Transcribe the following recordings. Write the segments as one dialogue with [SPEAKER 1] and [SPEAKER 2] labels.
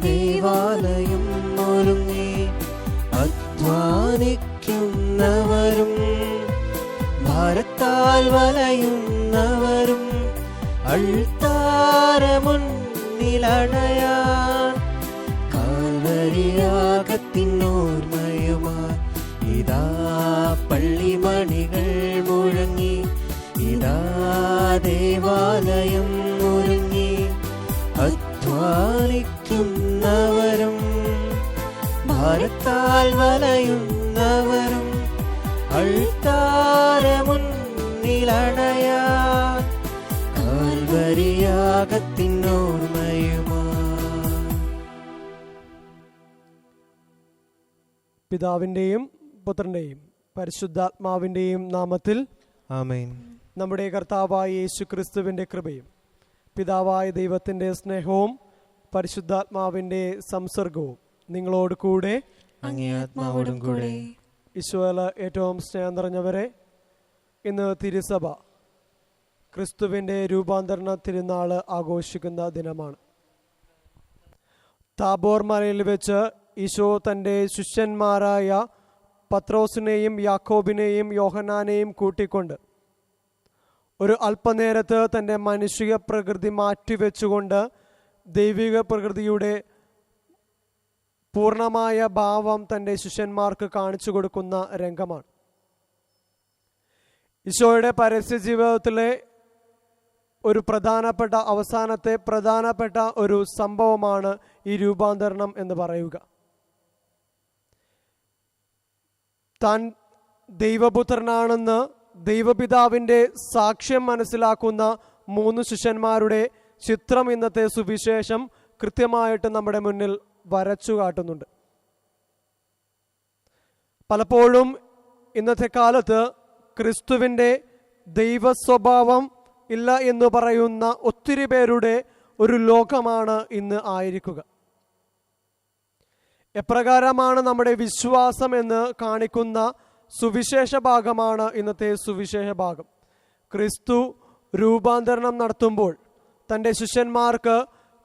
[SPEAKER 1] ദേവാലയം ഒരുങ്ങി. അധ്വാനിക്കുന്നവരും ഭാരത്താൽ വലയുന്നവരും അൾത്താരമുന്നിലണയാൻ കാൽവരിയാഗത്തിനോർമ്മയുമായി ഇതാ പള്ളിമണികൾ മുഴങ്ങി. ഇതാ ദേവാലയം ഒരുങ്ങി. അധ്വാനിക്കുന്നവരും ഭാരത്താൽ വലയുന്നവരും അൾത്താരമുന്നിലണയാൻ കാൽവരിയാഗത്തിനോർമ്മയുമായി.
[SPEAKER 2] പിതാവിൻ്റെയും പുത്രൻ്റെയും പരിശുദ്ധാത്മാവിൻ്റെയും നാമത്തിൽ
[SPEAKER 1] ആമേൻ.
[SPEAKER 2] നമ്മുടെ കർത്താവായ യേശു ക്രിസ്തുവിൻ്റെ കൃപയും പിതാവായ ദൈവത്തിൻ്റെ സ്നേഹവും പരിശുദ്ധാത്മാവിൻ്റെ സംസർഗവും നിങ്ങളോട് കൂടെ
[SPEAKER 1] അങ്ങേ ആത്മാവോടും കൂടെ.
[SPEAKER 2] ഈശോയിൽ ഏറ്റവും സ്നേഹം നിറഞ്ഞവരെ, ഇന്ന് തിരുസഭ ക്രിസ്തുവിൻ്റെ രൂപാന്തരണ തിരുനാൾ ആഘോഷിക്കുന്ന ദിനമാണ്. താബോർ മലയിൽ വെച്ച് ഈശോ തൻ്റെ ശിഷ്യന്മാരായ പത്രോസിനെയും യാക്കോബിനെയും യോഹന്നാനെയും കൂട്ടിക്കൊണ്ട് ഒരു അല്പനേരത്ത് തൻ്റെ മാനുഷിക പ്രകൃതി മാറ്റിവെച്ചുകൊണ്ട് ദൈവിക പ്രകൃതിയുടെ പൂർണ്ണമായ ഭാവം തൻ്റെ ശിഷ്യന്മാർക്ക് കാണിച്ചു കൊടുക്കുന്ന രംഗമാണ്. ഈശോയുടെ പരസ്യ ജീവിതത്തിലെ ഒരു പ്രധാനപ്പെട്ട ഒരു സംഭവമാണ് ഈ രൂപാന്തരണം എന്ന് പറയുക. താൻ ദൈവപുത്രനാണെന്ന് ദൈവപിതാവിൻ്റെ സാക്ഷ്യം മനസ്സിലാക്കുന്ന 3 ശിഷ്യന്മാരുടെ ചിത്രം ഇന്നത്തെ സുവിശേഷം കൃത്യമായിട്ട് നമ്മുടെ മുന്നിൽ വരച്ചു കാട്ടുന്നുണ്ട്. പലപ്പോഴും ഇന്നത്തെ കാലത്ത് ക്രിസ്തുവിൻ്റെ ദൈവ സ്വഭാവം ഇല്ല എന്ന് പറയുന്ന ഒത്തിരി പേരുടെ ഒരു ലോകമാണ് ഇന്ന് ആയിരിക്കുക. എപ്രകാരമാണ് നമ്മുടെ വിശ്വാസം എന്ന് കാണിക്കുന്ന സുവിശേഷ ഭാഗമാണ് ഇന്നത്തെ സുവിശേഷ ഭാഗം. ക്രിസ്തു രൂപാന്തരണം നടത്തുമ്പോൾ തൻ്റെ ശിഷ്യന്മാർക്ക്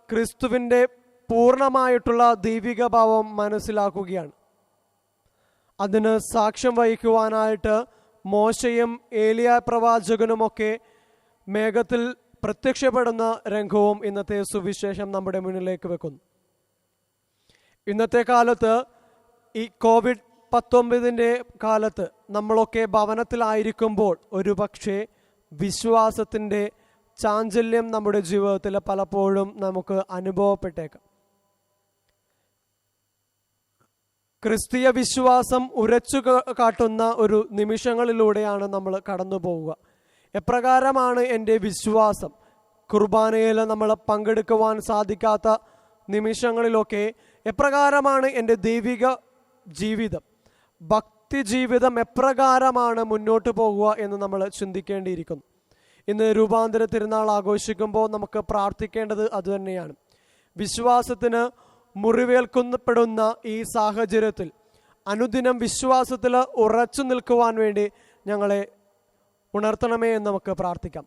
[SPEAKER 2] ക്രിസ്തുവിൻ്റെ പൂർണ്ണമായിട്ടുള്ള ദൈവിക ഭാവം മനസ്സിലാക്കുകയാണ്. അതിന് സാക്ഷ്യം വഹിക്കുവാനായിട്ട് മോശയും ഏലിയ പ്രവാചകനുമൊക്കെ മേഘത്തിൽ പ്രത്യക്ഷപ്പെടുന്ന രംഗവും ഇന്നത്തെ സുവിശേഷം നമ്മുടെ മുന്നിലേക്ക് വെക്കുന്നു. ഇന്നത്തെ കാലത്ത് ഈ COVID-19 കാലത്ത് നമ്മളൊക്കെ ഭവനത്തിലായിരിക്കുമ്പോൾ ഒരു പക്ഷേ വിശ്വാസത്തിൻ്റെ ചാഞ്ചല്യം നമ്മുടെ ജീവിതത്തിൽ പലപ്പോഴും നമുക്ക് അനുഭവപ്പെട്ടേക്കാം. ക്രിസ്തീയ വിശ്വാസം ഉരച്ചു കാട്ടുന്ന ഒരു നിമിഷങ്ങളിലൂടെയാണ് നമ്മൾ കടന്നു പോവുക. എപ്രകാരമാണ് എൻ്റെ വിശ്വാസം? കുർബാനയിൽ നമ്മൾ പങ്കെടുക്കുവാൻ സാധിക്കാത്ത നിമിഷങ്ങളിലൊക്കെ എപ്രകാരമാണ് എൻ്റെ ദൈവിക ജീവിതം, ഭക്തി ജീവിതം എപ്രകാരമാണ് മുന്നോട്ട് പോകുക എന്ന് നമ്മൾ ചിന്തിക്കേണ്ടിയിരിക്കുന്നു. ഇന്ന് രൂപാന്തര തിരുനാൾ ആഘോഷിക്കുമ്പോൾ നമുക്ക് പ്രാർത്ഥിക്കേണ്ടത് അതുതന്നെയാണ്. വിശ്വാസത്തിന് മുറിവേൽക്കപ്പെടുന്ന ഈ സാഹചര്യത്തിൽ അനുദിനം വിശ്വാസത്തിൽ ഉറച്ചു നിൽക്കുവാൻ വേണ്ടി ഞങ്ങളെ ഉണർത്തണമേ എന്ന് നമുക്ക് പ്രാർത്ഥിക്കാം.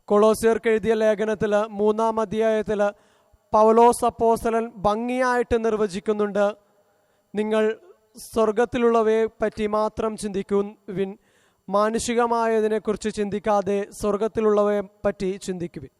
[SPEAKER 2] കൊളോസ്യർക്ക് എഴുതിയ ലേഖനത്തിൽ 3-ാം അധ്യായത്തിൽ പൗലോസ് അപ്പോസ്തലൻ ഭംഗിയായിട്ട് നിർവചിക്കുന്നുണ്ട്. നിങ്ങൾ സ്വർഗത്തിലുള്ളവയെ പറ്റി മാത്രം ചിന്തിക്കുവിൻ, മാനുഷികമായതിനെക്കുറിച്ച് ചിന്തിക്കാതെ സ്വർഗത്തിലുള്ളവയെ പറ്റി ചിന്തിക്കുവിൻ.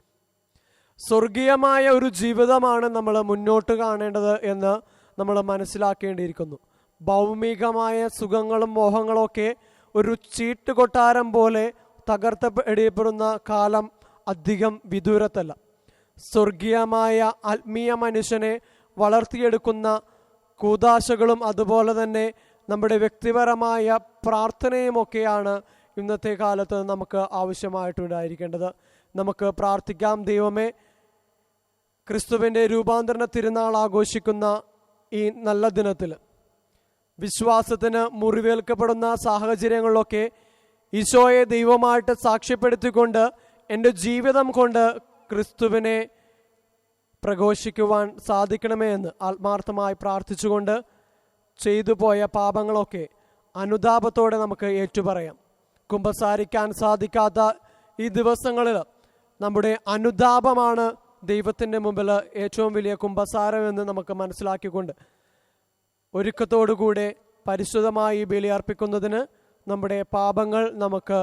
[SPEAKER 2] സ്വർഗീയമായ ഒരു ജീവിതമാണ് നമ്മൾ മുന്നോട്ട് കാണേണ്ടത് എന്ന് നമ്മൾ മനസ്സിലാക്കേണ്ടിയിരിക്കുന്നു. ഭൗമികമായ സുഖങ്ങളും മോഹങ്ങളൊക്കെ ഒരു ചീട്ടുകൊട്ടാരം പോലെ തകർത്തപ്പെടപ്പെടുന്ന കാലം അധികം വിദൂരത്തല്ല. സ്വർഗീയമായ ആത്മീയ മനുഷ്യനെ വളർത്തിയെടുക്കുന്ന കൂദാശകളും അതുപോലെ തന്നെ നമ്മുടെ വ്യക്തിപരമായ പ്രാർത്ഥനയുമൊക്കെയാണ് ഇന്നത്തെ കാലത്ത് നമുക്ക് ആവശ്യമായിട്ടുണ്ടായിരിക്കേണ്ടത്. നമുക്ക് പ്രാർത്ഥിക്കാം. ദൈവമേ, ക്രിസ്തുവിൻ്റെ രൂപാന്തരണ തിരുനാൾ ആഘോഷിക്കുന്ന ഈ നല്ല ദിനത്തിൽ വിശ്വാസത്തിന് മുറിവേൽക്കപ്പെടുന്ന സാഹചര്യങ്ങളിലൊക്കെ ഈശോയെ ദൈവമായിട്ട് സാക്ഷ്യപ്പെടുത്തിക്കൊണ്ട് എൻ്റെ ജീവിതം കൊണ്ട് ക്രിസ്തുവിനെ പ്രഘോഷിക്കുവാൻ സാധിക്കണമേ എന്ന് ആത്മാർത്ഥമായി പ്രാർത്ഥിച്ചുകൊണ്ട് ചെയ്തു പോയ പാപങ്ങളൊക്കെ അനുതാപത്തോടെ നമുക്ക് ഏറ്റുപറയാം. കുമ്പസാരിക്കാൻ സാധിക്കാത്ത ഈ ദിവസങ്ങളിൽ നമ്മുടെ അനുതാപമാണ് ദൈവത്തിൻ്റെ മുമ്പിൽ ഏറ്റവും വലിയ കുമ്പസാരമെന്ന് നമുക്ക് മനസ്സിലാക്കിക്കൊണ്ട് ഒരുക്കത്തോടുകൂടെ പരിശുദ്ധമായി ബലി അർപ്പിക്കുന്നതിന് നമ്മുടെ പാപങ്ങൾ നമുക്ക്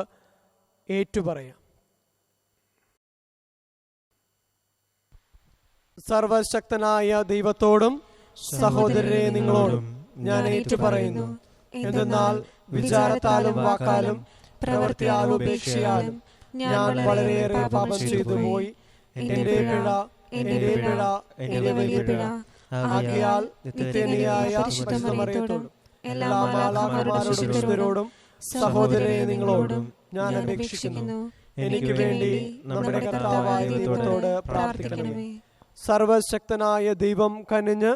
[SPEAKER 2] ഏറ്റുപറയാം. സർവശക്തനായ ദൈവത്തോടും സഹോദരരെ നിങ്ങളോടും ഞാൻ ഏറ്റുപറയുന്നു. എന്തെന്നാൽ വിചാരത്താലും വാക്കാലും പ്രവൃത്തിയാലും ഉപേക്ഷയാലും ഞാൻ വളരെയേറെ പാപം ചെയ്തു പോയി. എന്റെ പിഴ, എന്റെ പിഴ, എന്റെ വലിയ പിഴ. ആകയാൽ നിത്യനിയായ പരിശുദ്ധ മറിയത്തോടും എല്ലാ മാലാഖമാരോടും വിശുദ്ധരോടും സഹോദരരെ നിങ്ങളോടും ഞാൻ അപേക്ഷിക്കുന്നു, എനിക്ക് വേണ്ടി നമ്മുടെ കർത്താവായ ദൈവത്തോട് പ്രാർത്ഥിക്കണമേ. സർവശക്തനായ ദൈവം കനിഞ്ഞ്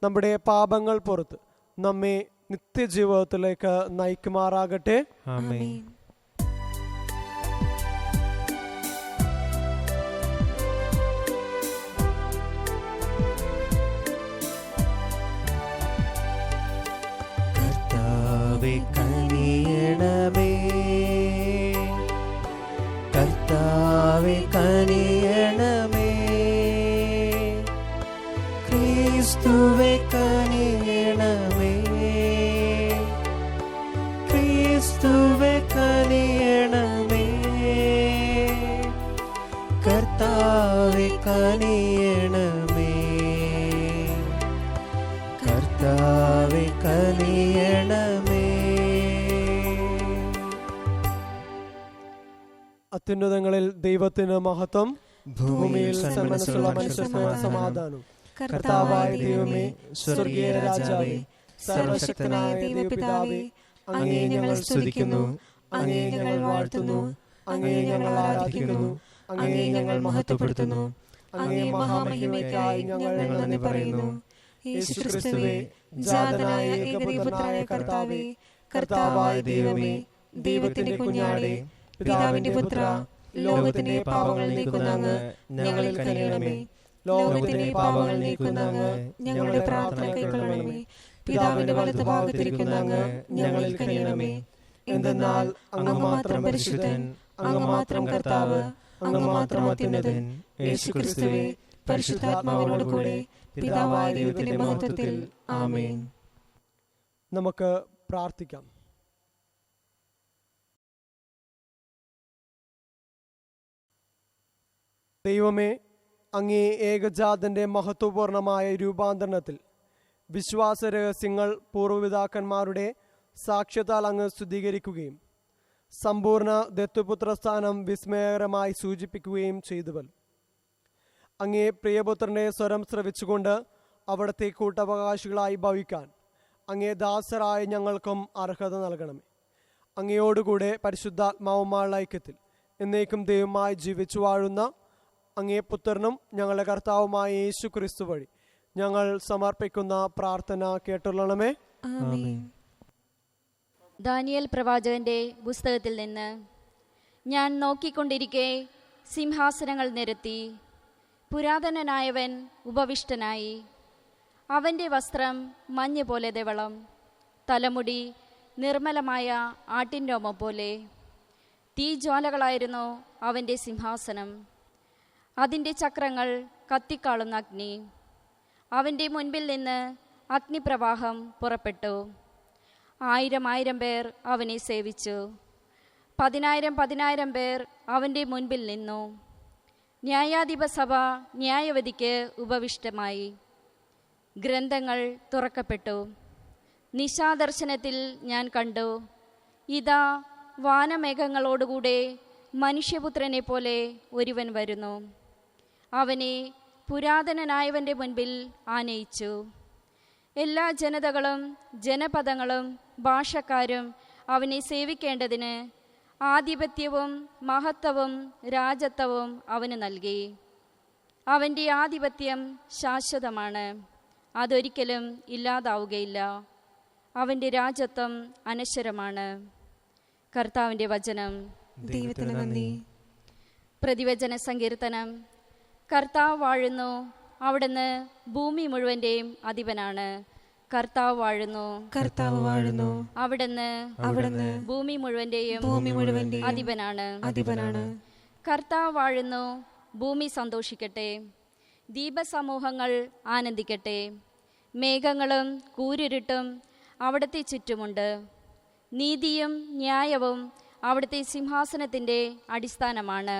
[SPEAKER 2] നമ്മുടെ പാപങ്ങൾ പുറത്ത് നമ്മെ നിത്യജീവിതത്തിലേക്ക് നയിക്കുമാറാകട്ടെ.
[SPEAKER 1] ആമേൻ. കർത്താവേ കനിയണമേ, കർത്താവേ കനിയണമേ, ക്രിസ്തുവേ കനിയണമേ, ക്രിസ്തുവേ കനിയണമേ, കർത്താവേ കനിയണമേ, കർത്താവേ കനിയണമേ.
[SPEAKER 2] അത്യുന്നതങ്ങളിൽ ദൈവത്തിന് മഹത്വം, ഭൂമിയിൽ സന്മനസ്സുള്ള മനുഷ്യർക്ക് സമാധാനം. കർത്താവായ ദൈവമേ, സ്വർഗീയ രാജാവേ, സർവശക്തനായ ദൈവപിതാവേ, അങ്ങേ ഞങ്ങൾ സ്തുതിക്കുന്നു, അങ്ങേ ഞങ്ങൾ വാഴ്ത്തുന്നു, അങ്ങേ ഞങ്ങൾ ആരാധിക്കുന്നു, അങ്ങേ ഞങ്ങൾ മഹത്വപ്പെടുത്തുന്നു. അങ്ങേ മഹാമഹിമയ്ക്കായി ഞങ്ങൾ നന്ദി പറയുന്നു. യേശുക്രിസ്തുവേ, ജാതനായ ഏകപുത്രനായ കർത്താവേ, കർത്താവായ ദൈവമേ, ദൈവത്തിന്റെ കുഞ്ഞാടേ, പിതാവിന്റെ പുത്ര, ലോകത്തിന്റെ പാപങ്ങൾ നീക്കുന്ന അങ്ങ് ഞങ്ങളിൽ കനിയണമേ. ലോകത്തിന്റെ പാപങ്ങൾ നീക്കുന്ന അങ്ങ് ഞങ്ങളുടെ പ്രാർത്ഥന കേൾക്കണമേ. പിതാവിന്റെ വലതുഭാഗത്തിരിക്കുന്ന അങ്ങ് ഞങ്ങളിൽ കനിയണമേ. എന്തെന്നാൽ അങ്ങ് മാത്രം പരിശുദ്ധൻ, അങ്ങ് മാത്രം കർത്താവ്, അങ്ങ് മാത്രം അത്യുന്നതൻ. യേശുക്രിസ്തുവേ, പരിശുദ്ധാത്മാവിനോട് കൂടെ പിതാവായ ദൈവത്തിന്റെ മഹത്വത്തിൽ. ആമേൻ. നമുക്ക് പ്രാർത്ഥിക്കാം. ദൈവമേ, അങ്ങേ ഏകജാതന്റെ മഹത്വപൂർണമായ രൂപാന്തരണത്തിൽ വിശ്വാസ രഹസ്യങ്ങൾ പൂർവ്വപിതാക്കന്മാരുടെ സാക്ഷ്യത്താൽ അങ്ങ് സ്തുതീകരിക്കുകയും സമ്പൂർണ്ണ ദത്തുപുത്രസ്ഥാനം വിസ്മയകരമായി സൂചിപ്പിക്കുകയും ചെയ്തുവല്ലോ. അങ്ങേ പ്രിയപുത്രന്റെ സ്വരം ശ്രവിച്ചുകൊണ്ട് അവിടുത്തെ കൂട്ടവകാശികളായി ഭവിക്കാൻ അങ്ങേ ദാസരായ ഞങ്ങൾക്കും അർഹത നൽകണമേ. അങ്ങയോടുകൂടെ പരിശുദ്ധാത്മാവുമായുള്ള ഐക്യത്തിൽ എന്നേക്കും ദൈവമായി ജീവിച്ചു വാഴുന്ന അങ്ങേ പുത്രനും ഞങ്ങളുടെ കർത്താവുമായ യേശു ക്രിസ്തു വഴി ഞങ്ങൾ സമർപ്പിക്കുന്ന പ്രാർത്ഥന കേട്ടുള്ളണമേ.
[SPEAKER 3] ദാനിയേൽ പ്രവാചകന്റെ പുസ്തകത്തിൽ നിന്ന്. ഞാൻ നോക്കിക്കൊണ്ടിരിക്കെ സിംഹാസനങ്ങൾ നിരത്തി, പുരാതനനായവൻ ഉപവിഷ്ടനായി. അവൻ്റെ വസ്ത്രം മഞ്ഞ് പോലെ ധവളം, തലമുടി നിർമ്മലമായ ആട്ടിൻരോമം പോലെ. തീജ്വാലകളായിരുന്നു അവൻ്റെ സിംഹാസനം, അതിൻ്റെ ചക്രങ്ങൾ കത്തിക്കാളുന്ന അഗ്നി. അവൻ്റെ മുൻപിൽ നിന്ന് അഗ്നിപ്രവാഹം പുറപ്പെട്ടു. 1000 പേർ അവനെ സേവിച്ചു. 10,000 പേർ അവൻ്റെ മുൻപിൽ നിന്നു. ന്യായാധിപ സഭ ന്യായവതിക്ക് ഉപവിഷ്ടമായി. ഗ്രന്ഥങ്ങൾ തുറക്കപ്പെട്ടു. നിശാദർശനത്തിൽ ഞാൻ കണ്ടു, ഇതാ വാനമേഘങ്ങളോടുകൂടെ മനുഷ്യപുത്രനെ പോലെ ഒരുവൻ വരുന്നു. അവനെ പുരാതനനായവൻ്റെ മുൻപിൽ ആനയിച്ചു. എല്ലാ ജനതകളും ജനപദങ്ങളും ഭാഷക്കാരും അവനെ സേവിക്കേണ്ടതിന് ആധിപത്യവും മഹത്വവും രാജത്വവും അവന് നൽകി. അവൻ്റെ ആധിപത്യം ശാശ്വതമാണ്, അതൊരിക്കലും ഇല്ലാതാവുകയില്ല. അവൻ്റെ രാജത്വം അനശ്വരമാണ്. കർത്താവിൻ്റെ വചനം.
[SPEAKER 1] ദൈവത്തിന് നന്ദി.
[SPEAKER 3] പ്രതിവചന സങ്കീർത്തനം. കർത്താവ് വാഴുന്നു, അവിടുന്ന് ഭൂമി മുഴുവൻ്റെയും അധിപനാണ്. കർത്താവ് വാഴുന്നു,
[SPEAKER 1] കർത്താവ് വാഴുന്നു,
[SPEAKER 3] അവിടുന്ന് ഭൂമി മുഴുവൻ്റെയും അധിപനാണ്.
[SPEAKER 1] അധിപനാണ്.
[SPEAKER 3] കർത്താവ് വാഴുന്നു, ഭൂമി സന്തോഷിക്കട്ടെ. ദീപസമൂഹങ്ങൾ ആനന്ദിക്കട്ടെ. മേഘങ്ങളും കൂരിരുട്ടും അവിടുത്തെ ചുറ്റുമുണ്ട്. നീതിയും ന്യായവും അവിടുത്തെ സിംഹാസനത്തിൻ്റെ അടിസ്ഥാനമാണ്.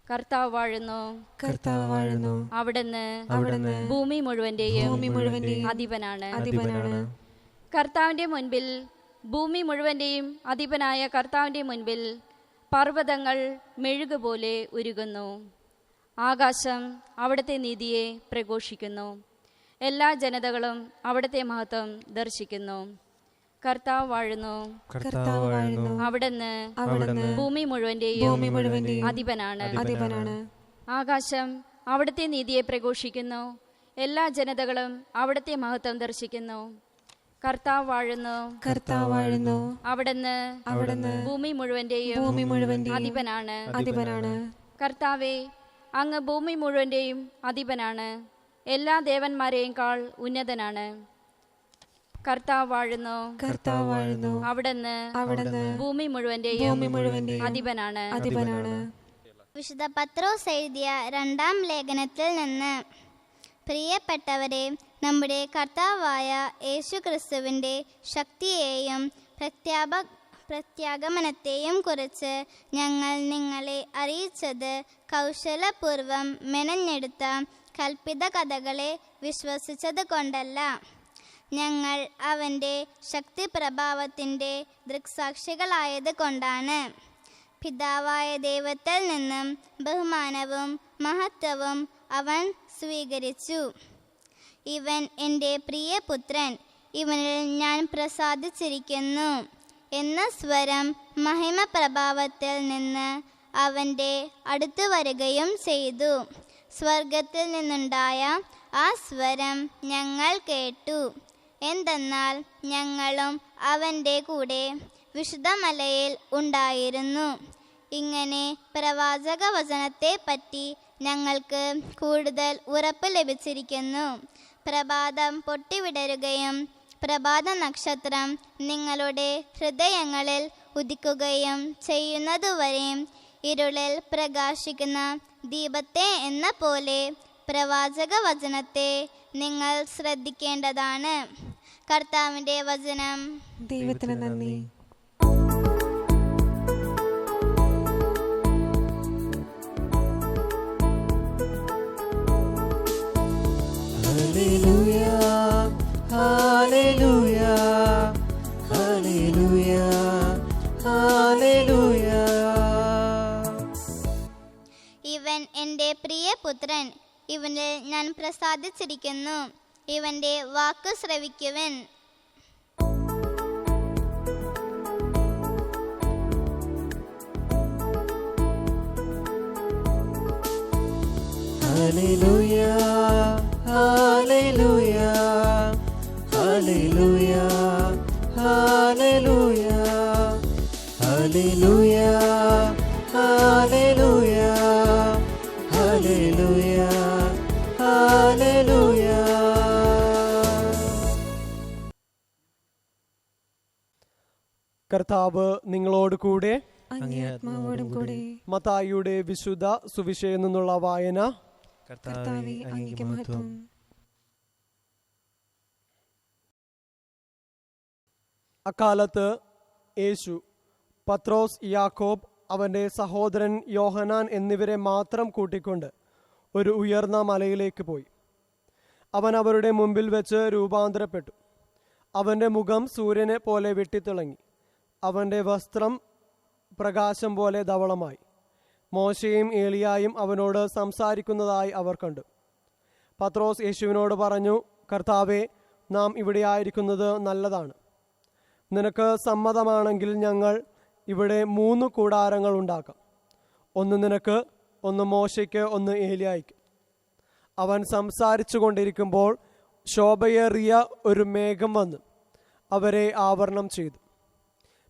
[SPEAKER 3] കർത്താവ് വാഴുന്നു.
[SPEAKER 1] കർത്താവ് വാഴുന്നു.
[SPEAKER 3] അവിടുന്ന് ഭൂമി മുഴുവന്റെയും അധിപനാണ്. കർത്താവിന്റെ മുൻപിൽ, ഭൂമി മുഴുവന്റെയും അധിപനായ കർത്താവിന്റെ മുൻപിൽ പർവ്വതങ്ങൾ മെഴുകുപോലെ ഉരുകുന്നു. ആകാശം അവിടുത്തെ നീതിയെ പ്രഘോഷിക്കുന്നു. എല്ലാ ജനതകളും അവിടുത്തെ മഹത്വം ദർശിക്കുന്നു. കർത്താവ് വാഴുന്നു.
[SPEAKER 1] കർത്താവ് വാഴുന്നു.
[SPEAKER 3] അവിടുന്ന് ഭൂമി മുഴുവന്റെയും അധിപനാണ്. ആകാശം അവിടുത്തെ നീതിയെ പ്രഘോഷിക്കുന്നു. എല്ലാ ജനതകളും അവിടുത്തെ മഹത്വം ദർശിക്കുന്നു. കർത്താവ് വാഴുന്നു.
[SPEAKER 1] കർത്താവ് വാഴുന്നു.
[SPEAKER 3] അവിടുന്ന് ഭൂമി മുഴുവന്റെയും അധിപനാണ്. കർത്താവേ, അങ്ങ് ഭൂമി മുഴുവന്റെയും അധിപനാണ്. എല്ലാ ദേവന്മാരെയും ഉന്നതനാണ്. കർത്താവ് വാഴുന്നു.
[SPEAKER 1] കർത്താവ് വാഴുന്നു.
[SPEAKER 3] അവിടുന്ന് ഭൂമി മുഴുവന്റെയും അധിപനാണ്.
[SPEAKER 4] വിശുദ്ധ പത്രോസ് എഴുതിയ 2-ാം ലേഖനത്തിൽ നിന്ന്: പ്രിയപ്പെട്ടവരെ, നമ്മുടെ കർത്താവായ യേശു ക്രിസ്തുവിൻ്റെ ശക്തിയെയും പ്രത്യാഗമനത്തെയും കുറിച്ച് ഞങ്ങൾ നിങ്ങളെ അറിയിച്ചത് കൗശലപൂർവം മെനഞ്ഞെടുത്ത കൽപ്പിത കഥകളെ വിശ്വസിച്ചത് കൊണ്ടല്ല. ഞങ്ങൾ അവൻ്റെ ശക്തിപ്രഭാവത്തിൻ്റെ ദൃക്സാക്ഷികളായത് കൊണ്ടാണ്. പിതാവായ ദൈവത്തിൽ നിന്നും ബഹുമാനവും മഹത്വവും അവൻ സ്വീകരിച്ചു. ഇവൻ എൻ്റെ പ്രിയപുത്രൻ, ഇവനിൽ ഞാൻ പ്രസാദിച്ചിരിക്കുന്നു എന്ന സ്വരം മഹിമ പ്രഭാവത്തിൽ നിന്ന് അവൻ്റെ അടുത്തു വരികയും ചെയ്തു. സ്വർഗത്തിൽ നിന്നുണ്ടായ ആ സ്വരം ഞങ്ങൾ കേട്ടു. എന്തെന്നാൽ ഞങ്ങളും അവൻ്റെ കൂടെ വിശുദ്ധമലയിൽ ഉണ്ടായിരുന്നു. ഇങ്ങനെ പ്രവാചക വചനത്തെ പറ്റി ഞങ്ങൾക്ക് കൂടുതൽ ഉറപ്പ് ലഭിച്ചിരിക്കുന്നു. പ്രഭാതം പൊട്ടിവിടരുകയും പ്രഭാത നക്ഷത്രം നിങ്ങളുടെ ഹൃദയങ്ങളിൽ ഉദിക്കുകയും ചെയ്യുന്നതുവരെയും ഇരുളിൽ പ്രകാശിക്കുന്ന ദീപത്തെ എന്ന പോലെ പ്രവാചക വചനത്തെ നിങ്ങൾ ശ്രദ്ധിക്കേണ്ടതാണ്. കർത്താവിൻ്റെ വചനം.
[SPEAKER 1] ദൈവത്തിന് നന്ദി. ഹല്ലേലൂയ, ഹല്ലേലൂയ, ഹല്ലേലൂയ, ഹല്ലേലൂയ.
[SPEAKER 4] ഇവൻ എൻ്റെ പ്രിയപുത്രൻ, ഇവനിൽ ഞാൻ പ്രസാദിച്ചിരിക്കുന്നു. ഇവൻ്റെ വാക്ക് ശ്രവിക്കുവൻ.
[SPEAKER 1] ഹല്ലേലൂയ, ഹല്ലേലൂയ, ഹല്ലേലൂയ, ഹല്ലേലൂയ, ഹല്ലേലൂയ, ഹല്ലേലൂയ, ഹല്ലേലൂയ, ഹല്ലേലൂയ.
[SPEAKER 2] കർത്താവ് നിങ്ങളോട് കൂടെ.
[SPEAKER 1] അങ്ങേ ആത്മാവോടും കൂടെ.
[SPEAKER 2] മത്തായിയുടെ വിശുദ്ധ സുവിശേഷത്തിൽ നിന്നുള്ള വായന.
[SPEAKER 1] കർത്താവേ, അങ്ങേക്ക് മഹത്വം.
[SPEAKER 2] അക്കാലത്ത് യേശു പത്രോസ്, യാക്കോബ്, അവൻ്റെ സഹോദരൻ യോഹന്നാൻ എന്നിവരെ മാത്രം കൂട്ടിക്കൊണ്ട് ഒരു ഉയർന്ന മലയിലേക്ക് പോയി. അവൻ അവരുടെ മുമ്പിൽ വെച്ച് രൂപാന്തരപ്പെട്ടു. അവൻ്റെ മുഖം സൂര്യനെ പോലെ വെട്ടിത്തിളങ്ങി. അവൻ്റെ വസ്ത്രം പ്രകാശം പോലെ ധവളമായി. മോശയും ഏലിയായും അവനോട് സംസാരിക്കുന്നതായി അവർ കണ്ടു. പത്രോസ് യേശുവിനോട് പറഞ്ഞു: കർത്താവേ, നാം ഇവിടെ ആയിരിക്കുന്നത് നല്ലതാണ്. നിനക്ക് സമ്മതമാണെങ്കിൽ ഞങ്ങൾ ഇവിടെ 3 കൂടാരങ്ങൾ ഉണ്ടാക്കാം. ഒന്ന് നിനക്ക്, ഒന്ന് മോശയ്ക്ക്, ഒന്ന് ഏലിയായ്ക്ക്. അവൻ സംസാരിച്ചു കൊണ്ടിരിക്കുമ്പോൾ ശോഭയേറിയ ഒരു മേഘം വന്ന് അവരെ ആവരണം ചെയ്തു.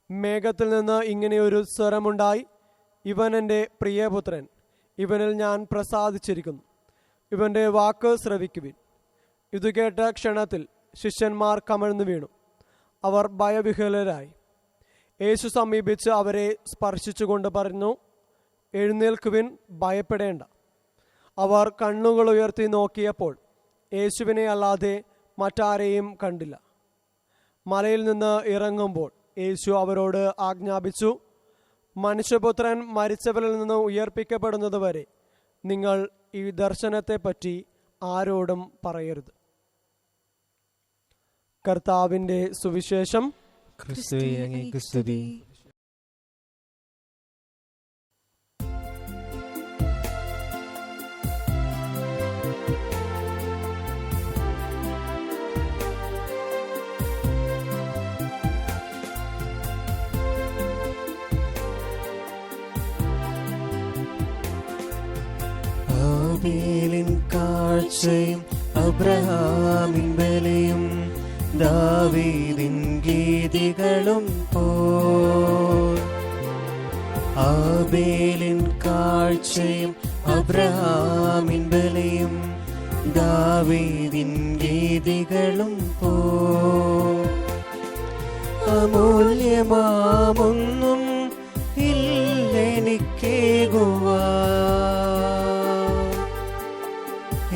[SPEAKER 2] മേഘത്തിൽ നിന്ന് ഇങ്ങനെയൊരു സ്വരമുണ്ടായി: ഇവൻ എൻ്റെ പ്രിയപുത്രൻ, ഇവനിൽ ഞാൻ പ്രസാദിച്ചിരിക്കുന്നു. ഇവൻ്റെ വാക്ക് ശ്രവിക്കുവിൻ. ഇതു കേട്ട ക്ഷണത്തിൽ ശിഷ്യന്മാർ കമഴ്ന്നു വീണു. അവർ ഭയവിഹ്വലരായി. യേശു സമീപിച്ച് അവരെ സ്പർശിച്ചുകൊണ്ട് പറഞ്ഞു: എഴുന്നേൽക്കുവിൻ, ഭയപ്പെടേണ്ട. അവർ കണ്ണുകൾ ഉയർത്തി നോക്കിയപ്പോൾ യേശുവിനെ അല്ലാതെ മറ്റാരെയും കണ്ടില്ല. മലയിൽ നിന്ന് ഇറങ്ങുമ്പോൾ യേശു അവരോട് ആജ്ഞാപിച്ചു, മനുഷ്യപുത്രൻ മരിച്ചവരിൽ നിന്ന് ഉയർപ്പിക്കപ്പെടുന്നത് വരെ നിങ്ങൾ ഈ ദർശനത്തെപ്പറ്റി ആരോടും പറയരുത്. കർത്താവിൻ്റെ സുവിശേഷം.
[SPEAKER 1] ക്രിസ്തുവേ, അങ്ങേക്ക് സ്തുതി. ആബേലിൻ കാഴ്ചയും അബ്രഹാമിൻ ബലിയും ദാവീദിൻ ഗീതികളും പോൽ. ആബേലിൻ കാഴ്ചയും അബ്രഹാമിൻ ബലിയും ദാവീദിൻ ഗീതികളും പോൽ. അമൂല്യമാമൊന്നും ഇല്ലെനിക്കേകുവാൻ,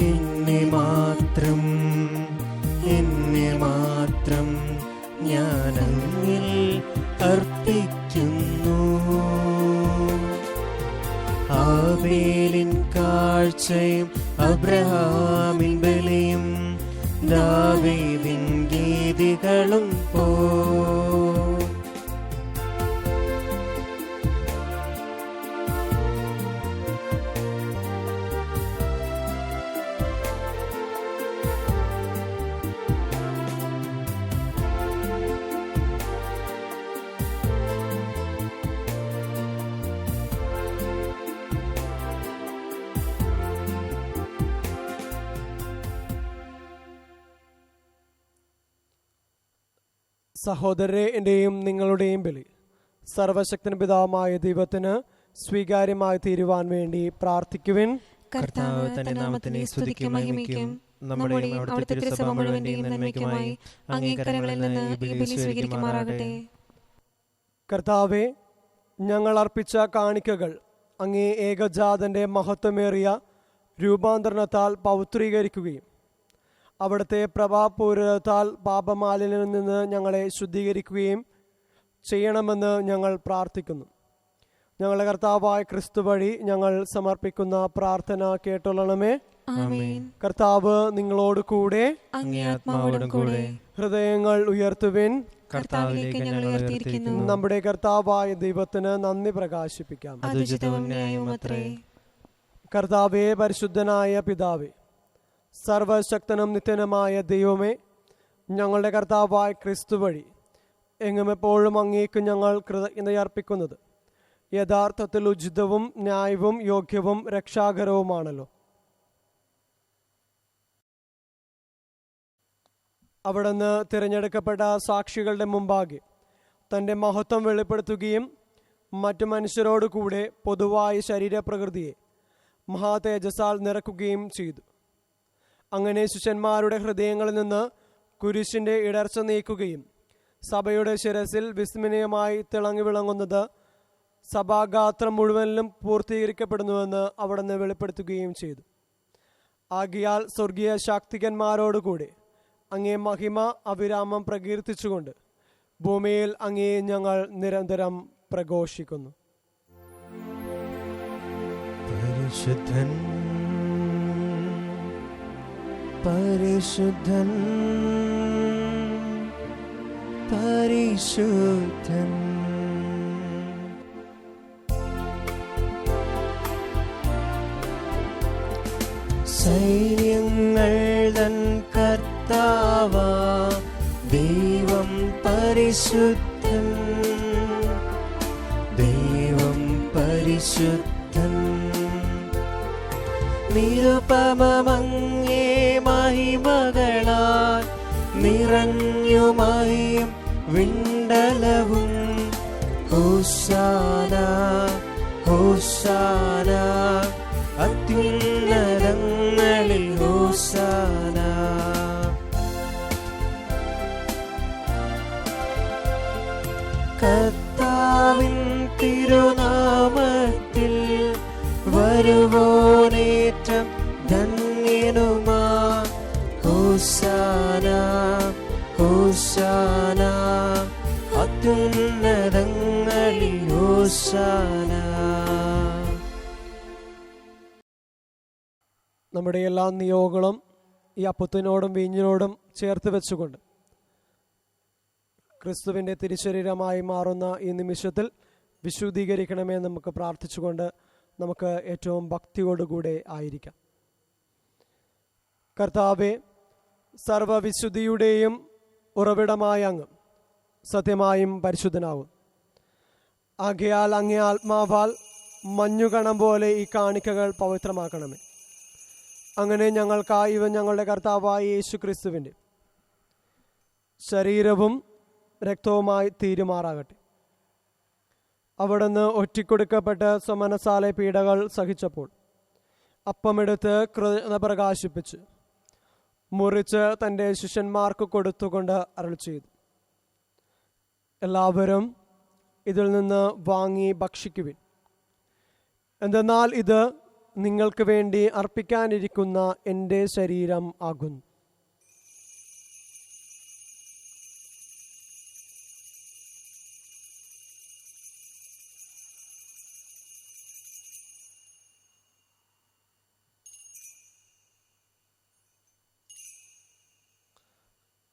[SPEAKER 1] എന്നെ മാത്രം ഞാനങ്ങിൽ അർപ്പിക്കുന്നു. ആബേലിൻ കാഴ്ചയും അബ്രഹാമിൻ ബലിയും ദാവീദിൻ ഗീതികളും പോ.
[SPEAKER 2] സഹോദരരെ, എൻ്റെയും നിങ്ങളുടെയും ബലി സർവശക്തൻ പിതാവായ ദൈവത്തിന് സ്വീകാര്യമായി തീരുവാൻ വേണ്ടി പ്രാർത്ഥിക്കുവിൻ.
[SPEAKER 1] കർത്താവ് തന്റെ നാമത്തിനെ സ്തുതിക്കും മഹിമിക്കും നമ്മുടെയും അവിടുത്തെ തിരുസഭ മുഴുവന്റെയും നന്മയ്ക്കുമായി അങ്ങേ കരങ്ങളിൽ നിന്ന് ഈ ബലി സ്വീകരിക്കുമാറാകട്ടെ.
[SPEAKER 2] കർത്താവെ, ഞങ്ങൾ അർപ്പിച്ച കാണിക്കകൾ അങ്ങേ ഏകജാതന്റെ മഹത്വമേറിയ രൂപാന്തരണത്താൽ പൗത്രീകരിക്കുകയും അവിടുത്തെ പ്രഭാപൂരത്താൽ പാപമാലിന്യത്തിൽ നിന്ന് ഞങ്ങളെ ശുദ്ധീകരിക്കുകയും ചെയ്യണമെന്ന് ഞങ്ങൾ പ്രാർത്ഥിക്കുന്നു. ഞങ്ങളുടെ കർത്താവായ ക്രിസ്തു വഴി ഞങ്ങൾ സമർപ്പിക്കുന്ന പ്രാർത്ഥന കേട്ടൊള്ളണമേ. കർത്താവ് നിങ്ങളോട് കൂടെ, ഹൃദയങ്ങൾ ഉയർത്തുവിൻ. നമ്മുടെ കർത്താവായ ദൈവത്തിന് നന്ദി പ്രകാശിപ്പിക്കാം. കർത്താവേ, പരിശുദ്ധനായ പിതാവേ, സർവശക്തനും നിത്യനുമായ ദൈവമേ, ഞങ്ങളുടെ കർത്താവായ ക്രിസ്തു വഴി എങ്ങും എപ്പോഴും അങ്ങേക്ക് ഞങ്ങൾ കൃതജ്ഞതയർപ്പിക്കുന്നത് യഥാർത്ഥത്തിൽ ഉചിതവും ന്യായവും യോഗ്യവും രക്ഷാകരവുമാണല്ലോ. അവിടുന്ന് തിരഞ്ഞെടുക്കപ്പെട്ട സാക്ഷികളുടെ മുമ്പാകെ തൻ്റെ മഹത്വം വെളിപ്പെടുത്തുകയും മറ്റു മനുഷ്യരോട് കൂടെ പൊതുവായ ശരീരപ്രകൃതിയെ മഹാതേജസാൽ നിറക്കുകയും ചെയ്തു. അങ്ങനെ ശിഷ്യന്മാരുടെ ഹൃദയങ്ങളിൽ നിന്ന് കുരിശിൻ്റെ ഇടർച്ച നീക്കുകയും സഭയുടെ ശിരസിൽ വിസ്മയമായി തിളങ്ങി വിളങ്ങുന്നത് സഭാഗാത്രം മുഴുവനിലും പൂർത്തീകരിക്കപ്പെടുന്നുവെന്ന് അവിടുന്ന് വെളിപ്പെടുത്തുകയും ചെയ്തു. ആകയാൽ സ്വർഗീയ ശാക്തികന്മാരോടുകൂടി അങ്ങേ മഹിമ അവിരാമം പ്രകീർത്തിച്ചുകൊണ്ട് ഭൂമിയിൽ അങ്ങേ ഞങ്ങൾ നിരന്തരം പ്രഘോഷിക്കുന്നു.
[SPEAKER 1] പരിശുദ്ധൻ പരിശുദ്ധൻ പരിശുദ്ധൻ. സൈന്യങ്ങൾ തൻ കർത്താവാ ദൈവം പരിശുദ്ധൻ, ദൈവം പരിശുദ്ധൻ. നിരുപമങ്ങേ മഹിമകളാൽ നിറഞ്ഞുമയും വിണ്ടലവും. ഹോശാന ഹോശാന അത്യുന്നതങ്ങളിൽ ഹോശാന. കർത്താവിൻ തിരുനാമത്തിൽ വരുവോനേറ്റം ധന്യനുമാ. ഹോശാന ഹോശാന അത്യുന്നതങ്ങളിൽ ഹോശാന.
[SPEAKER 2] നമ്മുടെ എല്ലാ നിയോഗങ്ങളും ഈ അപ്പത്തിനോടും വീഞ്ഞിനോടും ചേർത്ത് വെച്ചുകൊണ്ട് ക്രിസ്തുവിൻ്റെ തിരുശരീരമായി മാറുന്ന ഈ നിമിഷത്തിൽ വിശുദ്ധീകരിക്കണമേ നമുക്ക് പ്രാർത്ഥിച്ചുകൊണ്ട് നമുക്ക് ഏറ്റവും ഭക്തിയോടുകൂടെ ആയിരിക്കാം. കർത്താവേ, സർവവിശുദ്ധിയുടെയും ഉറവിടമായ അങ്ങ് സത്യമായും പരിശുദ്ധനാവും. ആകയാൽ അങ്ങേ ആത്മാവാൽ മഞ്ഞുകണം പോലെ ഈ കാണിക്കകൾ പവിത്രമാക്കണമേ. അങ്ങനെ ഞങ്ങൾക്കായി ഇവ ഞങ്ങളുടെ കർത്താവായ യേശു ക്രിസ്തുവിൻ്റെ ശരീരവും രക്തവുമായി തീരുമാറാകട്ടെ. അവിടുന്ന് ഒറ്റിക്കൊടുക്കപ്പെട്ട് സ്വമനസാലെ പീഡകൾ സഹിച്ചപ്പോൾ അപ്പമെടുത്ത് കൃതജ്ഞത പ്രകാശിപ്പിച്ച് മുറിച്ച് തൻ്റെ ശിഷ്യന്മാർക്ക് കൊടുത്തുകൊണ്ട് അരുളി ചെയ്തു, എല്ലാവരും ഇതിൽ നിന്ന് വാങ്ങി ഭക്ഷിക്കുവിൻ. എന്തെന്നാൽ ഇത് നിങ്ങൾക്ക് വേണ്ടി അർപ്പിക്കാനിരിക്കുന്ന എൻ്റെ ശരീരം ആകുന്നു.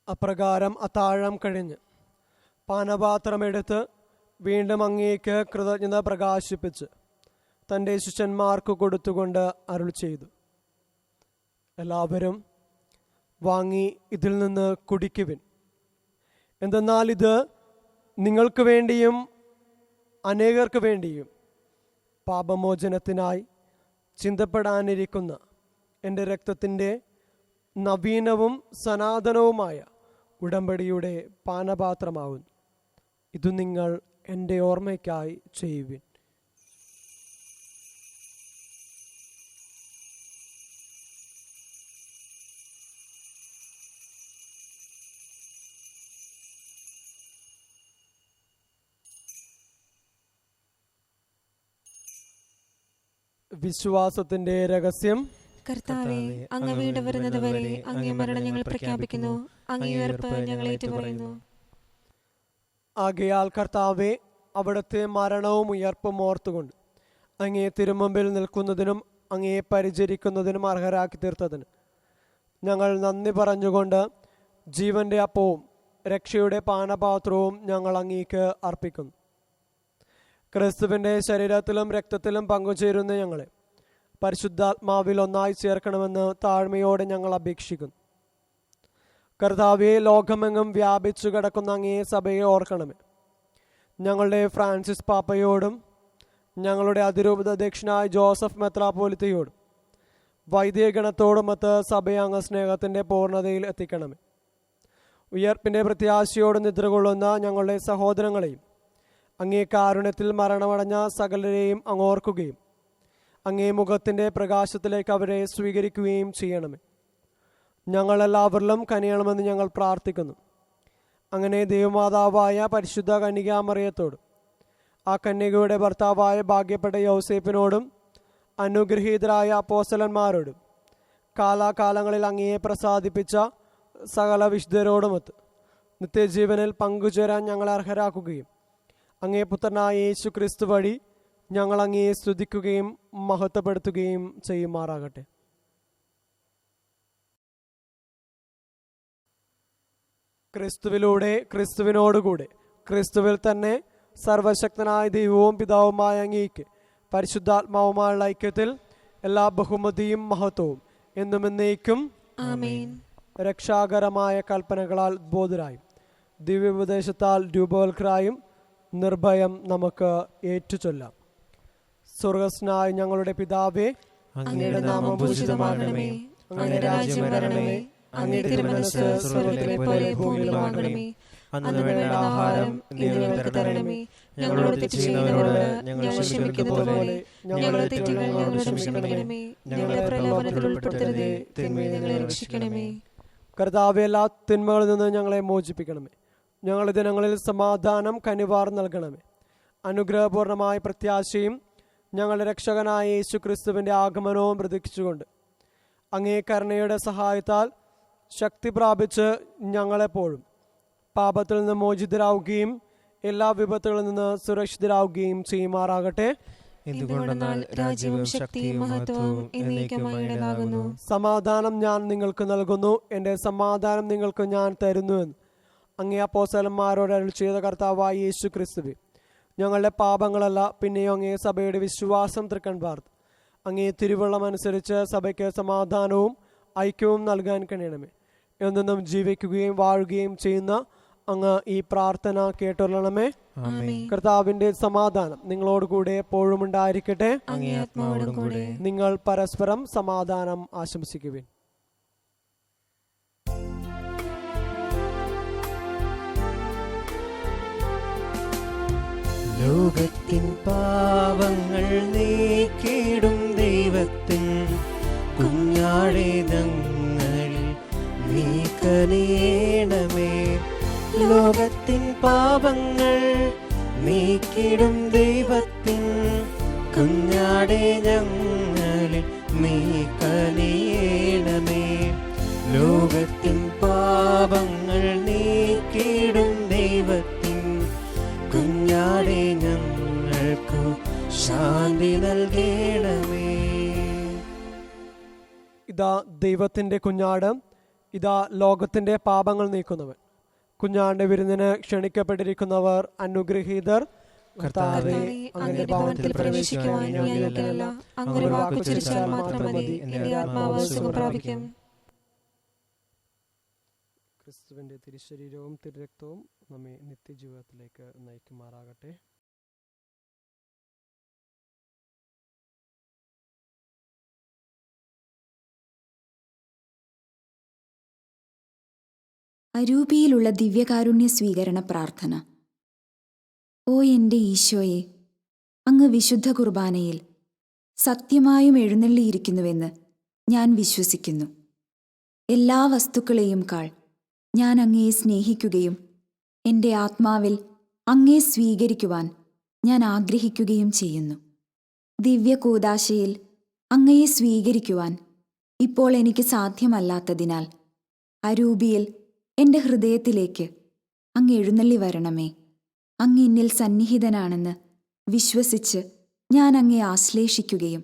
[SPEAKER 2] അപ്രകാരം അത്താഴം കഴിഞ്ഞ് പാനപാത്രമെടുത്ത് വീണ്ടും അങ്ങേക്ക് കൃതജ്ഞത പ്രകാശിപ്പിച്ച് തൻ്റെ ശിഷ്യന്മാർക്ക് കൊടുത്തുകൊണ്ട് അരുളി ചെയ്തു, എല്ലാവരും വാങ്ങി ഇതിൽ നിന്ന് കുടിക്കുവിൻ. എന്തെന്നാൽ ഇത് നിങ്ങൾക്ക് വേണ്ടിയും അനേകർക്ക് വേണ്ടിയും പാപമോചനത്തിനായി ചിന്തപ്പെടാനിരിക്കുന്ന എൻ്റെ രക്തത്തിൻ്റെ നവീനവും സനാതനവുമായ ഉടമ്പടിയുടെ പാനപാത്രമാവുന്നു. ഇത് നിങ്ങൾ എൻ്റെ ഓർമ്മയ്ക്കായി ചെയ്യുവിൻ. വിശ്വാസത്തിന്റെ രഹസ്യം.
[SPEAKER 1] കർത്താവേ, അങ്ങ് വീണ്ടും വരുന്നത് വരെ അങ്ങേ മരണം ഞങ്ങൾ പ്രഖ്യാപിക്കുന്നു, അങ്ങേ ഉയർപ്പ് ഞങ്ങൾ ഏറ്റുപറയുന്നു.
[SPEAKER 2] ആകയാൽ കർത്താവേ, അവിടുത്തെ മരണവും ഉയർപ്പും ഓർത്തുകൊണ്ട് അങ്ങേ തിരുമുമ്പിൽ നിൽക്കുന്നതിനും അങ്ങേ പരിചരിക്കുന്നതിനും അർഹരാക്കി തീർത്തതിന് ഞങ്ങൾ നന്ദി പറഞ്ഞുകൊണ്ട് ജീവന്റെ അപ്പവും രക്ഷയുടെ പാനപാത്രവും ഞങ്ങൾ അങ്ങേക്ക് അർപ്പിക്കുന്നു. ക്രിസ്തുവിൻ്റെ ശരീരത്തിലും രക്തത്തിലും പങ്കുചേരുന്ന ഞങ്ങളെ പരിശുദ്ധാത്മാവിൽ ഒന്നായി ചേർക്കണമെന്ന് താഴ്മയോടെ ഞങ്ങൾ അപേക്ഷിക്കുന്നു. കർത്താവേ, ലോകമെങ്ങും വ്യാപിച്ചു കിടക്കുന്ന അങ്ങേ സഭയെ ഓർക്കണമേ. ഞങ്ങളുടെ ഫ്രാൻസിസ് പാപ്പയോടും ഞങ്ങളുടെ അതിരൂപത അധ്യക്ഷനായ ജോസഫ് മെത്രാപ്പോലിത്തയോടും വൈദികഗണത്തോടുമൊത്ത് സഭയെ അങ്ങ് സ്നേഹത്തിൻ്റെ പൂർണ്ണതയിൽ എത്തിക്കണമേ. ഉയർപ്പിൻ്റെ പ്രത്യാശയോട് നിദ്രകൊള്ളുന്ന ഞങ്ങളുടെ സഹോദരങ്ങളെയും അങ്ങേ കാരുണ്യത്തിൽ മരണമടഞ്ഞ സകലരെയും അങ്ങോർക്കുകയും അങ്ങേ മുഖത്തിൻ്റെ പ്രകാശത്തിലേക്ക് അവരെ സ്വീകരിക്കുകയും ചെയ്യണമേ. ഞങ്ങളെല്ലാവരിലും കനിയണമെന്ന് ഞങ്ങൾ പ്രാർത്ഥിക്കുന്നു. അങ്ങനെ ദൈവമാതാവായ പരിശുദ്ധ കന്യകാമറിയത്തോടും ആ കന്യകയുടെ ഭർത്താവായ ഭാഗ്യപ്പെട്ട യൗസേപ്പിനോടും അനുഗ്രഹീതരായ അപ്പോസ്തലന്മാരോടും കാലാകാലങ്ങളിൽ അങ്ങയെ പ്രസാദിപ്പിച്ച സകല വിശുദ്ധരോടുമൊത്ത് നിത്യജീവനിൽ പങ്കുചേരാൻ ഞങ്ങളെ അർഹരാക്കുകയും അങ്ങേ പുത്രനായ യേശു ക്രിസ്തു വഴി ഞങ്ങൾ അങ്ങയെ സ്തുതിക്കുകയും മഹത്വപ്പെടുത്തുകയും ചെയ്യുമാറാകട്ടെ. ക്രിസ്തുവിലൂടെ, ക്രിസ്തുവിനോടുകൂടെ, ക്രിസ്തുവിൽ തന്നെ സർവശക്തനായ ദൈവവും പിതാവുമായ അങ്ങേക്ക് പരിശുദ്ധാത്മാവുമായുള്ള ഐക്യത്തിൽ എല്ലാ ബഹുമതിയും മഹത്വവും എന്നും എന്നേക്കും
[SPEAKER 1] ആമേൻ.
[SPEAKER 2] രക്ഷാകരമായ കൽപ്പനകളാൽ ബോധരായും ദിവ്യോപദേശത്താൽ രൂപവൽക്കരായും നിർഭയം നമുക്ക് ഏറ്റുചൊല്ലാം. സ്വർഗസ്നായ ഞങ്ങളുടെ പിതാവേ,
[SPEAKER 1] അങ്ങയുടെ നാമം പൂജിതമാകണമേ, അങ്ങയുടെ രാജ്യം വരണമേ, അങ്ങയുടെ തിരുമനസ്സ് സ്വർഗ്ഗത്തിലെ പോലെ ഭൂമിയിലുമാകണമേ. അന്ന് വേണ്ട ആഹാരം ഇന്ന് ഞങ്ങൾക്ക് തരണമേ. ഞങ്ങളോട് തെറ്റ് ചെയ്യുന്നവരോട് ഞങ്ങൾ ക്ഷമിക്കുന്നത് പോലെ ഞങ്ങളുടെ തെറ്റുകൾ ഞങ്ങളോട് ക്ഷമിക്കണമേ. ഞങ്ങളെ പ്രലോഭനത്തിൽ ഉൾപ്പെടുത്തരുതേ, തിന്മയിൽ ഞങ്ങളെ രക്ഷിക്കണമേ.
[SPEAKER 2] കർത്താവേ, എല്ലാ തിന്മകളിൽ നിന്ന് ഞങ്ങളെ മോചിപ്പിക്കണമേ. ഞങ്ങളുടെ ദിനങ്ങളിൽ സമാധാനം കനിവാർ നൽകണമേ. അനുഗ്രഹപൂർണമായ പ്രത്യാശയും ഞങ്ങളുടെ രക്ഷകനായ യേശു ക്രിസ്തുവിൻ്റെ ആഗമനവും പ്രതീക്ഷിച്ചുകൊണ്ട് അങ്ങേ കരുണയുടെ സഹായത്താൽ ശക്തി പ്രാപിച്ച് ഞങ്ങളെപ്പോഴും പാപത്തിൽ നിന്ന് മോചിതരാവുകയും എല്ലാ വിപത്തുകളിൽ നിന്ന് സുരക്ഷിതരാവുകയും ചെയ്യുമാറാകട്ടെ.
[SPEAKER 1] എന്തുകൊണ്ടെന്നാൽ രാജ്യവും ശക്തിയും മഹത്വവും എന്നേക്കുമായുള്ളതാകുന്നു.
[SPEAKER 2] സമാധാനം ഞാൻ നിങ്ങൾക്ക് നൽകുന്നു, എൻ്റെ സമാധാനം നിങ്ങൾക്ക് ഞാൻ തരുന്നുവെന്ന് അങ്ങേ അപ്പോസ്തലന്മാരോട് അരുളി ചെയ്ത കർത്താവായ യേശു ക്രിസ്തുവേ, ഞങ്ങളുടെ പാപങ്ങളല്ല പിന്നെയോ അങ്ങേ സഭയുടെ വിശ്വാസം തൃക്കൺ പാർത്ത് അങ്ങേ തിരുവള്ളം അനുസരിച്ച് സഭയ്ക്ക് സമാധാനവും ഐക്യവും നൽകാൻ കഴിയണമേ. എന്നെന്നും ജീവിക്കുകയും വാഴുകയും ചെയ്യുന്ന അങ്ങ് ഈ പ്രാർത്ഥന കേട്ടുകൊള്ളണമേ. കർത്താവിന്റെ സമാധാനം നിങ്ങളോടുകൂടെ എപ്പോഴും ഉണ്ടായിരിക്കട്ടെ. നിങ്ങൾ പരസ്പരം സമാധാനം ആശംസിക്കുവിൻ.
[SPEAKER 1] ലോകത്തിൻ പാവങ്ങൾ നീക്കിടും ദൈവത്തിൻ കുഞ്ഞാടേ ഞങ്ങളിൽ നീ കനിയണമേ. ലോകത്തിൻ പാപങ്ങൾ നീക്കിടും ദൈവത്തിൻ കുഞ്ഞാടേ ഞങ്ങളിൽ നീ കനിയണമേ. ലോകത്തിൻ പാപങ്ങൾ നീക്കിടും ദൈവത്തിൻ കുഞ്ഞാടേ ഞങ്ങൾക്കു ശാന്തി നൽകണമേ.
[SPEAKER 2] ഇതാ ദൈവത്തിന്റെ കുഞ്ഞാട്, ഇതാ ലോകത്തിന്റെ പാപങ്ങൾ നീക്കുന്നവൻ. കുഞ്ഞാടിന്റെ വിരുന്നിന് ക്ഷണിക്കപ്പെട്ടിരിക്കുന്നവർ അനുഗ്രഹീതർ. കർത്താവേ, അങ്ങയുടെ ഭവനത്തിൽ പ്രവേശിക്കുവാൻ ഞാൻ യോഗ്യനല്ല. അങ്ങ് ഒരു വാക്ക് ഉച്ചരിച്ചാൽ മാത്രം മതി, എൻ്റെ ആത്മാവ് സുഖം പ്രാപിക്കും. ക്രിസ്തുവിന്റെ തിരുശരീരവും തിരുരക്തവും നമ്മെ നിത്യജീവിതത്തിലേക്ക് നയിക്കുമാറാകട്ടെ.
[SPEAKER 5] അരൂപിയിലുള്ള ദിവ്യകാരുണ്യ സ്വീകരണ പ്രാർത്ഥന. ഓ എൻ്റെ ഈശോയെ, അങ്ങ് വിശുദ്ധ കുർബാനയിൽ സത്യമായും എഴുന്നള്ളിയിരിക്കുന്നുവെന്ന് ഞാൻ വിശ്വസിക്കുന്നു. എല്ലാ വസ്തുക്കളെയും കാൾ ഞാൻ അങ്ങയെ സ്നേഹിക്കുകയും എൻ്റെ ആത്മാവിൽ അങ്ങയെ സ്വീകരിക്കുവാൻ ഞാൻ ആഗ്രഹിക്കുകയും ചെയ്യുന്നു. ദിവ്യകൂദാശയിൽ അങ്ങയെ സ്വീകരിക്കുവാൻ ഇപ്പോൾ എനിക്ക് സാധ്യമല്ലാത്തതിനാൽ അരൂപിയിൽ എൻ്റെ ഹൃദയത്തിലേക്ക് അങ്ങ് എഴുന്നള്ളി വരണമേ. അങ്ങ് എന്നിൽ സന്നിഹിതനാണെന്ന് വിശ്വസിച്ച് ഞാൻ അങ്ങയെ ആശ്ലേഷിക്കുകയും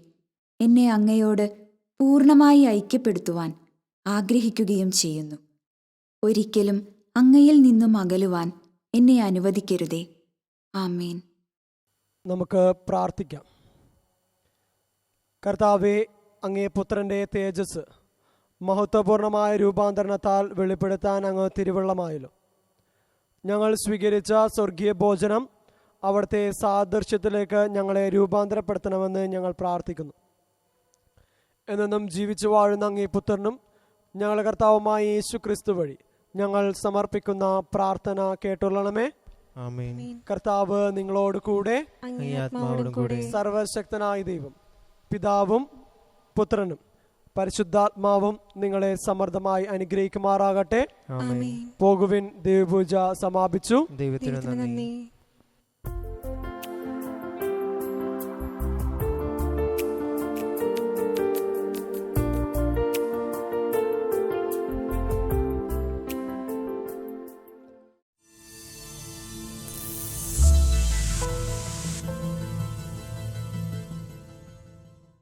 [SPEAKER 5] എന്നെ അങ്ങയോട് പൂർണ്ണമായി ഐക്യപ്പെടുത്തുവാൻ ആഗ്രഹിക്കുകയും ചെയ്യുന്നു. ഒരിക്കലും അങ്ങയിൽ നിന്നും അകലുവാൻ എന്നെ അനുവദിക്കരുതേ. ആമേൻ.
[SPEAKER 2] നമുക്ക് പ്രാർത്ഥിക്കാം. കർത്താവേ, അങ്ങേ പുത്രൻ്റെ തേജസ് മഹത്വപൂർണമായ രൂപാന്തരണത്താൽ വെളിപ്പെടുത്താൻ അങ്ങ് തിരുവള്ളമായല്ലോ. ഞങ്ങൾ സ്വീകരിച്ച സ്വർഗീയ ഭോജനം അവിടുത്തെ സാദൃശ്യത്തിലേക്ക് ഞങ്ങളെ രൂപാന്തരപ്പെടുത്തണമെന്ന് ഞങ്ങൾ പ്രാർത്ഥിക്കുന്നു. എന്നും ജീവിച്ചു വാഴുന്ന അങ്ങേ പുത്രനും ഞങ്ങളുടെ കർത്താവുമായ യേശു ക്രിസ്തു വഴി ഞങ്ങൾ സമർപ്പിക്കുന്ന പ്രാർത്ഥന കേട്ടുകൊള്ളണമേ. കർത്താവ് നിങ്ങളോട് കൂടെ. സർവശക്തനായ ദൈവം പിതാവും പുത്രനും പരിശുദ്ധാത്മാവും നിങ്ങളെ സമൃദ്ധമായി അനുഗ്രഹിക്കുമാറാകട്ടെ. പോകുവിൻ, ദൈവപൂജ സമാപിച്ചു.
[SPEAKER 1] ദൈവത്തിന് നന്ദി.